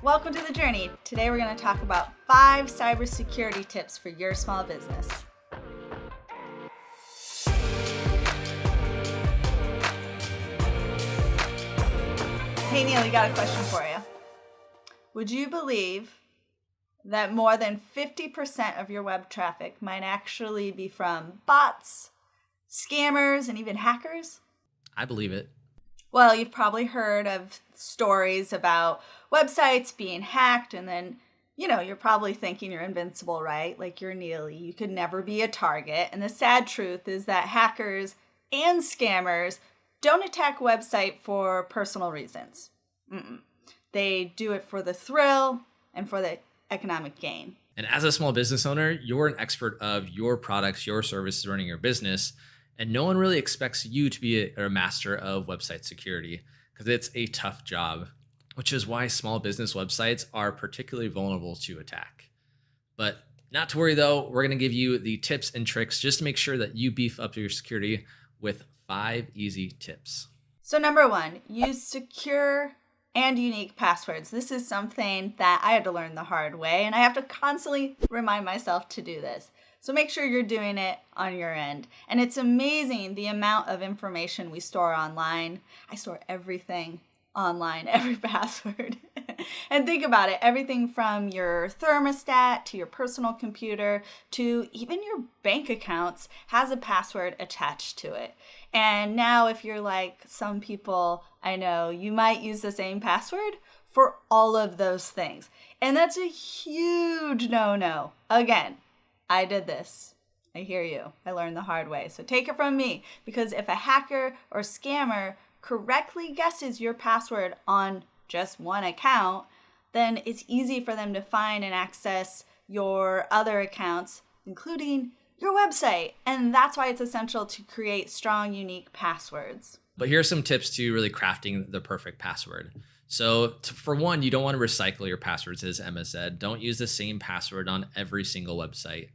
Welcome to The Journey. Today we're going to talk about 5 cybersecurity tips for your small business. Hey Neil, we got a question for you. Would you believe that more than 50% of your web traffic might actually be from bots, scammers, and even hackers? I believe it. Well, you've probably heard of stories about websites being hacked, and then, you're probably thinking you're invincible, right? Like you're Neely, you could never be a target. And the sad truth is that hackers and scammers don't attack a website for personal reasons. They do it for the thrill and for the economic gain. And as a small business owner, you're an expert of your products, your services running your business. And no one really expects you to be a master of website security because it's a tough job, which is why small business websites are particularly vulnerable to attack. But not to worry though, we're going to give you the tips and tricks just to make sure that you beef up your security with 5 easy tips. So number 1, use secure and unique passwords. This is something that I had to learn the hard way, and I have to constantly remind myself to do this. So make sure you're doing it on your end. And it's amazing the amount of information we store online. I store everything online, every password. And think about it, everything from your thermostat to your personal computer to even your bank accounts has a password attached to it. And now if you're like some people I know, you might use the same password for all of those things. And that's a huge no-no. Again, I did this. I hear you. I learned the hard way. So take it from me, because if a hacker or scammer correctly guesses your password on just one account, then it's easy for them to find and access your other accounts, including your website. And that's why it's essential to create strong, unique passwords. But here are some tips to really crafting the perfect password. So for one, you don't want to recycle your passwords, as Emma said. Don't use the same password on every single website.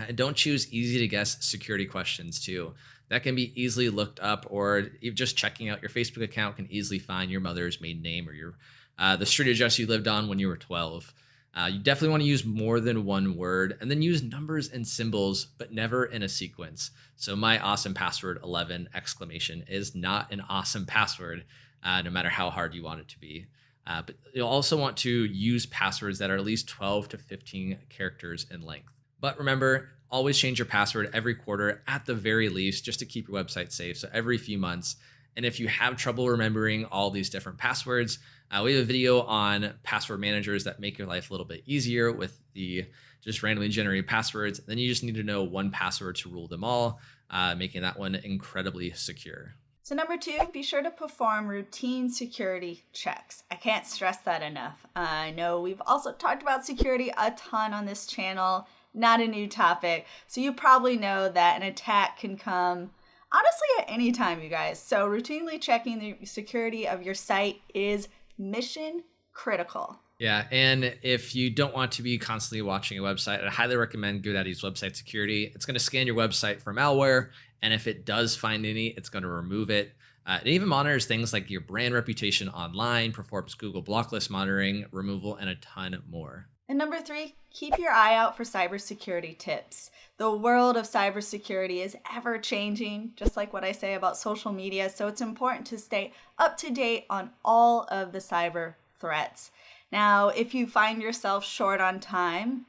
And don't choose easy to guess security questions too. That can be easily looked up, or just checking out your Facebook account can easily find your mother's maiden name or the street address you lived on when you were 12. You definitely want to use more than one word, and then use numbers and symbols, but never in a sequence. So my awesome password 11 exclamation is not an awesome password, no matter how hard you want it to be. But you'll also want to use passwords that are at least 12 to 15 characters in length. But remember, always change your password every quarter at the very least, just to keep your website safe. So every few months. And if you have trouble remembering all these different passwords, we have a video on password managers that make your life a little bit easier with the just randomly generated passwords. Then you just need to know one password to rule them all, making that one incredibly secure. So number 2, be sure to perform routine security checks. I can't stress that enough. I know we've also talked about security a ton on this channel, not a new topic. So you probably know that an attack can come honestly at any time, you guys. So routinely checking the security of your site is mission critical. Yeah, and if you don't want to be constantly watching a website, I highly recommend GoDaddy's website security. It's going to scan your website for malware, and if it does find any, it's going to remove it. It even monitors things like your brand reputation online, performs Google blocklist monitoring, removal, and a ton more. And number 3, keep your eye out for cybersecurity tips. The world of cybersecurity is ever changing, just like what I say about social media. So it's important to stay up to date on all of the cyber threats. Now, if you find yourself short on time,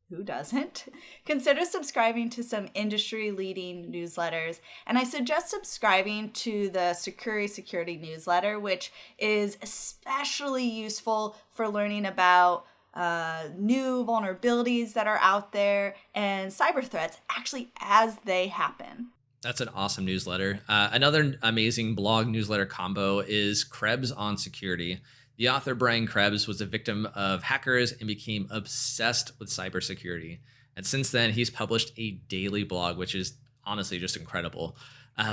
who doesn't? Consider subscribing to some industry-leading newsletters. And I suggest subscribing to the Security newsletter, which is especially useful for learning about new vulnerabilities that are out there and cyber threats actually as they happen. That's an awesome newsletter. Another amazing blog newsletter combo is Krebs on Security. The author Brian Krebs was a victim of hackers and became obsessed with cybersecurity. And since then, he's published a daily blog, which is honestly just incredible,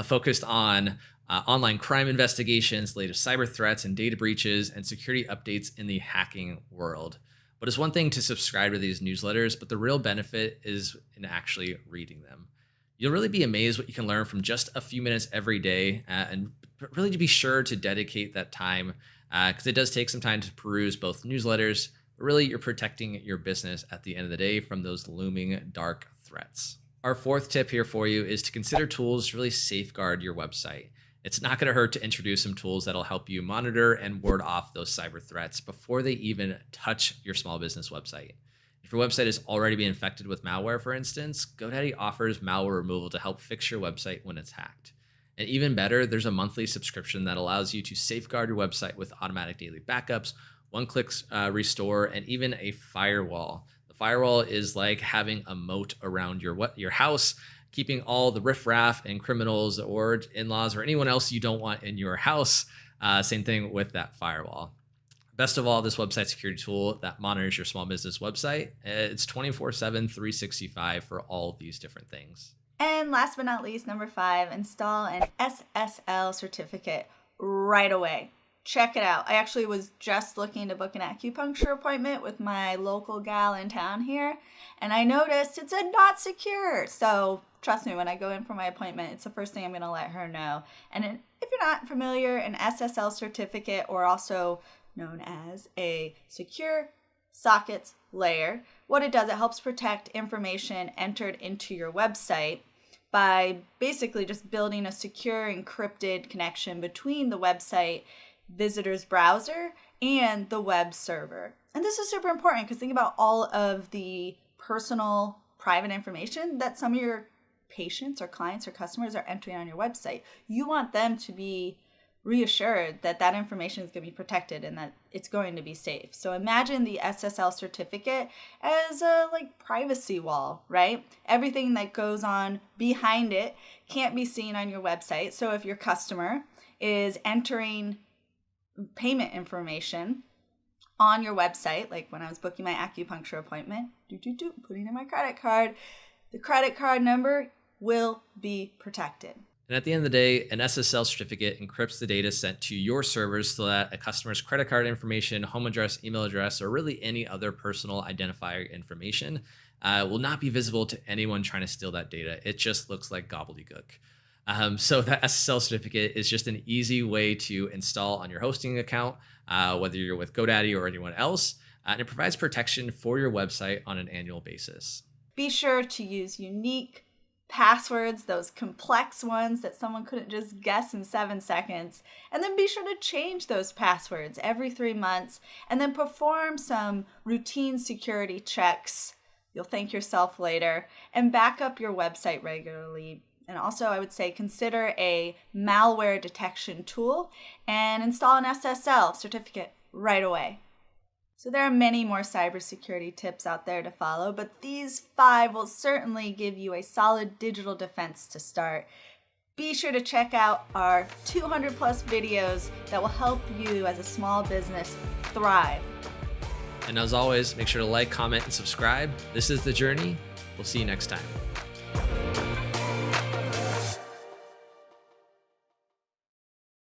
focused on online crime investigations, latest cyber threats and data breaches, and security updates in the hacking world. But it's one thing to subscribe to these newsletters, but the real benefit is in actually reading them. You'll really be amazed what you can learn from just a few minutes every day, and really to be sure to dedicate that time because it does take some time to peruse both newsletters, but really you're protecting your business at the end of the day from those looming dark threats. Our fourth tip here for you is to consider tools to really safeguard your website. It's not going to hurt to introduce some tools that'll help you monitor and ward off those cyber threats before they even touch your small business website. If your website is already being infected with malware, for instance, GoDaddy offers malware removal to help fix your website when it's hacked. And even better, there's a monthly subscription that allows you to safeguard your website with automatic daily backups, one-click restore, and even a firewall. The firewall is like having a moat around your house, keeping all the riffraff and criminals or in-laws or anyone else you don't want in your house. Same thing with that firewall. Best of all, this website security tool that monitors your small business website, it's 24/7, 365 for all of these different things. And last but not least, number 5, install an SSL certificate right away. Check it out. I actually was just looking to book an acupuncture appointment with my local gal in town here, and I noticed it said not secure. So trust me, when I go in for my appointment, it's the first thing I'm going to let her know. And if you're not familiar, an SSL certificate, or also known as a secure sockets layer, what it does, it helps protect information entered into your website by basically just building a secure encrypted connection between the website visitor's browser and the web server. And this is super important because think about all of the personal private information that some of your patients or clients or customers are entering on your website. You want them to be reassured that that information is going to be protected and that it's going to be safe. So imagine the SSL certificate as a privacy wall, right? Everything that goes on behind it can't be seen on your website. So if your customer is entering payment information on your website, like when I was booking my acupuncture appointment, putting in my credit card, the credit card number will be protected. And at the end of the day, an SSL certificate encrypts the data sent to your servers so that a customer's credit card information, home address, email address, or really any other personal identifier information will not be visible to anyone trying to steal that data. It just looks like gobbledygook. So that SSL certificate is just an easy way to install on your hosting account, whether you're with GoDaddy or anyone else, and it provides protection for your website on an annual basis. Be sure to use unique passwords, those complex ones that someone couldn't just guess in 7 seconds. And then be sure to change those passwords every 3 months and then perform some routine security checks. You'll thank yourself later, and back up your website regularly. And also, I would say consider a malware detection tool and install an SSL certificate right away. So there are many more cybersecurity tips out there to follow, but these 5 will certainly give you a solid digital defense to start. Be sure to check out our 200 plus videos that will help you as a small business thrive. And as always, make sure to like, comment, and subscribe. This is The Journey. We'll see you next time.